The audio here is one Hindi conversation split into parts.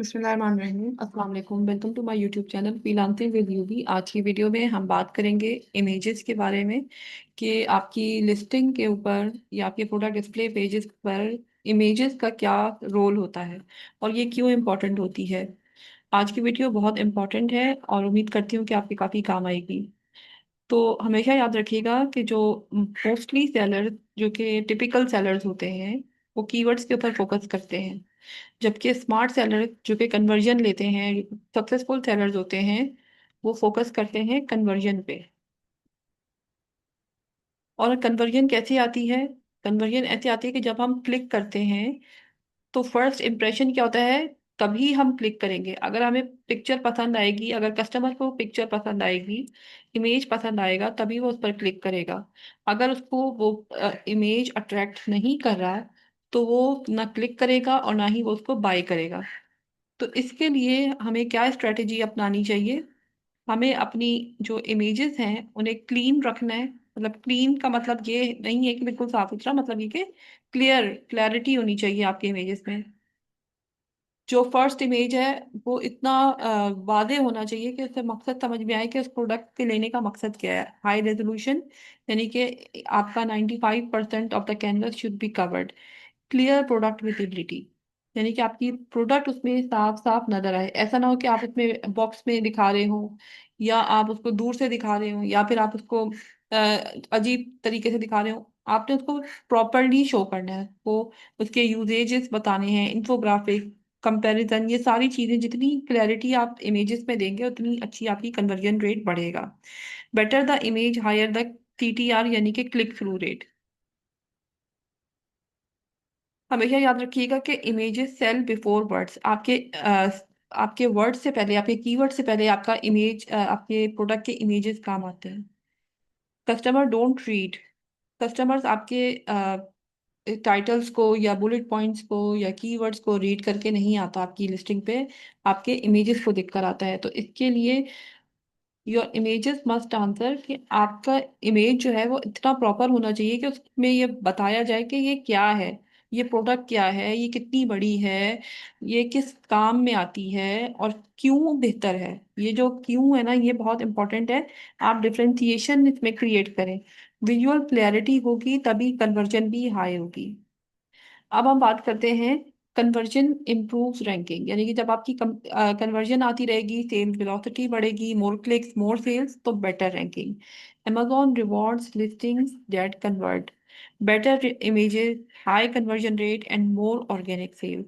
बिस्मिल्लाहिर्रहमानिर्रहीम। अस्सलाम वालेकुम। Welcome to my YouTube channel freelancing with UB. आज की वीडियो में हम बात करेंगे इमेजेस के बारे में कि आपकी लिस्टिंग के ऊपर या आपके प्रोडक्ट डिस्प्ले पेजेस पर इमेजेस का क्या रोल होता है और ये क्यों इम्पोर्टेंट होती है। आज की वीडियो बहुत इम्पोर्टेंट है और उम्मीद करती हूँ कि आपके काफ़ी काम आएगी। तो हमेशा याद रखिएगा कि जो मोस्टली सेलर जो कि टिपिकल सेलर्स होते हैं वो कीवर्ड्स के ऊपर फोकस करते हैं, जबकि स्मार्ट सेलर जो कि कन्वर्जन लेते हैं, सक्सेसफुल सेलर्स होते हैं, वो फोकस करते हैं कन्वर्जन पे। और कन्वर्जन कैसे आती है? कन्वर्जन ऐसे आती है कि जब हम क्लिक करते हैं तो फर्स्ट इम्प्रेशन क्या होता है? तभी हम क्लिक करेंगे अगर हमें पिक्चर पसंद आएगी, अगर कस्टमर को पिक्चर पसंद आएगी, इमेज पसंद आएगा, तभी वो उस पर क्लिक करेगा। अगर उसको वो इमेज अट्रैक्ट नहीं कर रहा तो वो ना क्लिक करेगा और ना ही वो उसको बाय करेगा। तो इसके लिए हमें क्या स्ट्रेटेजी अपनानी चाहिए? हमें अपनी जो इमेजेस हैं उन्हें क्लीन रखना है। मतलब क्लीन का मतलब ये नहीं है कि बिल्कुल साफ सुथरा, मतलब ये कि क्लैरिटी होनी चाहिए आपके इमेजेस में। जो फर्स्ट इमेज है वो इतना वादे होना चाहिए कि उससे मकसद समझ में आए कि उस प्रोडक्ट के लेने का मकसद क्या है। हाई रेजोल्यूशन, यानी कि आपका 95% of the canvas should be covered. Clear product visibility, यानी कि आपकी प्रोडक्ट उसमें साफ साफ नजर आए। ऐसा ना हो कि आप उसमें बॉक्स में दिखा रहे हो या आप उसको दूर से दिखा रहे हो या फिर आप उसको अजीब तरीके से दिखा रहे हो। आपने उसको प्रॉपरली शो करना है वो, उसके यूजेजेस बताने हैं, इंफोग्राफिक, कंपैरिजन, ये सारी चीजें। जितनी क्लैरिटी आप इमेजेस में देंगे उतनी अच्छी आपकी कन्वर्जन रेट बढ़ेगा। Better the image higher the CTR, यानी कि क्लिक थ्रू रेट। हमेशा याद रखिएगा कि इमेजेस सेल बिफोर वर्ड्स। आपके वर्ड से पहले, आपके कीवर्ड से पहले आपका इमेज, आपके प्रोडक्ट के इमेजेस काम आते हैं। Customer don't read. कस्टमर्स आपके टाइटल्स को या बुलेट पॉइंट्स को या कीवर्ड्स को रीड करके नहीं आता आपकी लिस्टिंग पे, आपके इमेजेस को देखकर आता है। तो इसके लिए योर इमेजेस मस्ट आंसर, कि आपका इमेज जो है वो इतना प्रॉपर होना चाहिए कि उसमें ये बताया जाए कि ये क्या है, ये प्रोडक्ट क्या है, ये कितनी बड़ी है, ये किस काम में आती है और क्यों बेहतर है। ये जो क्यों है ना, ये बहुत इंपॉर्टेंट है। आप डिफरेंशिएशन इसमें क्रिएट करें। विजुअल क्लैरिटी होगी तभी कन्वर्जन भी हाई होगी। अब हम बात करते हैं कन्वर्जन इम्प्रूव्स रैंकिंग, यानी कि जब आपकी कन्वर्जन आती रहेगी, सेल्स वेलोसिटी बढ़ेगी, मोर क्लिक्स मोर सेल्स, तो better ranking. Amazon rewards listings that convert, better images, high conversion rate and more organic sales.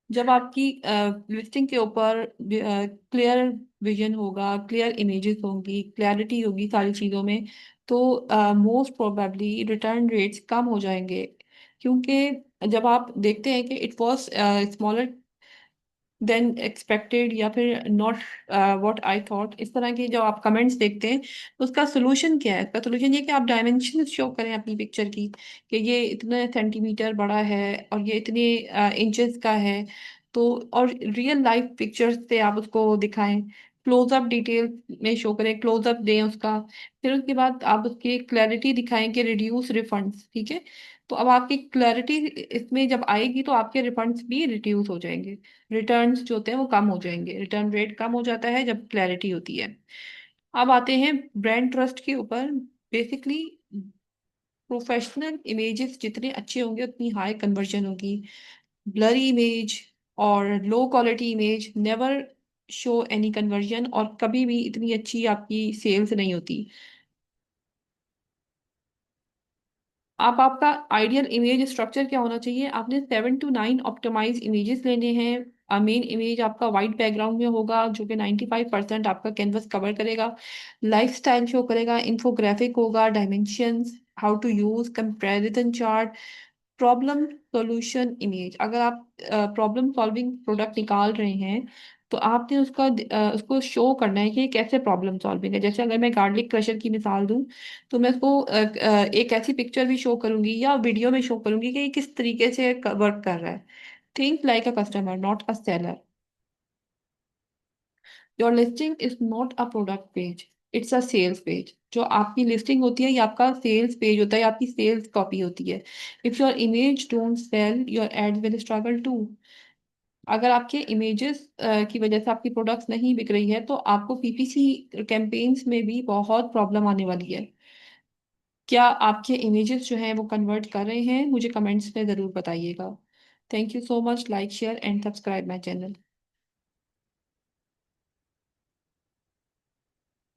जब आपकी लिस्टिंग के ऊपर क्लियर विजन होगा, क्लियर इमेजेस होंगी, क्लैरिटी होगी सारी चीज़ों में, तो मोस्ट प्रोबेबली रिटर्न रेट्स कम हो जाएंगे। क्योंकि जब आप देखते हैं कि it was smaller than expected या फिर नॉट व्हाट आई थॉट, इस तरह के जो आप कमेंट्स देखते हैं, तो उसका सोल्यूशन क्या है? उसका सोल्यूशन ये कि आप डायमेंशन शो करें अपनी पिक्चर की, कि ये इतने सेंटीमीटर बड़ा है और ये इतने इंचेस का है। तो और रियल लाइफ पिक्चर्स से आप उसको दिखाएं, क्लोजअप डिटेल में शो करें, क्लोजअप दें उसका। फिर उसके बाद आप उसकी क्लैरिटी दिखाएं कि रिड्यूस रिफंड्स, ठीक है। तो अब आपकी क्लैरिटी इसमें जब आएगी तो आपके रिफंड्स भी रिड्यूस हो जाएंगे, रिटर्न्स जो होते हैं वो कम हो जाएंगे। रिटर्न रेट कम हो जाता है जब क्लैरिटी होती है। अब आते हैं ब्रांड ट्रस्ट के ऊपर। बेसिकली प्रोफेशनल इमेजेस जितने अच्छे होंगे उतनी हाई कन्वर्जन होगी। ब्लरी इमेज और low quality image never show any conversion, और कभी भी इतनी अच्छी आपकी सेल्स नहीं होती। आप आपका आइडियल इमेज स्ट्रक्चर क्या होना चाहिए? आपने 7 to 9 ऑप्टिमाइज इमेजेस लेने हैं। मेन इमेज आपका वाइट बैकग्राउंड में होगा जो कि 95% आपका कैनवस कवर करेगा। लाइफस्टाइल शो करेगा, इंफोग्राफिक होगा, dimensions, how to use, comparison chart, problem solution image. अगर आप प्रॉब्लम सॉल्विंग प्रोडक्ट निकाल रहे हैं तो आपने उसको शो करना है कि ये कैसे प्रॉब्लम सॉल्विंग है। जैसे अगर मैं गार्लिक क्रशर की मिसाल दूं तो मैं उसको एक ऐसी पिक्चर भी शो करूंगी या वीडियो में शो करूंगी कि ये किस तरीके से वर्क कर रहा है। Think like a customer not a seller. Your listing is not a product page, it's a sales page. जो आपकी लिस्टिंग होती है ये आपका सेल्स पेज होता है, या आपकी सेल्स कॉपी होती है। If your image don't sell your ad will struggle too. अगर आपके इमेजेस की वजह से आपकी प्रोडक्ट्स नहीं बिक रही है तो आपको पीपीसी कैंपेन्स में भी बहुत प्रॉब्लम आने वाली है। क्या आपके इमेजेस जो हैं वो कन्वर्ट कर रहे हैं? मुझे कमेंट्स में ज़रूर बताइएगा। Thank you so much. Like share and subscribe my channel.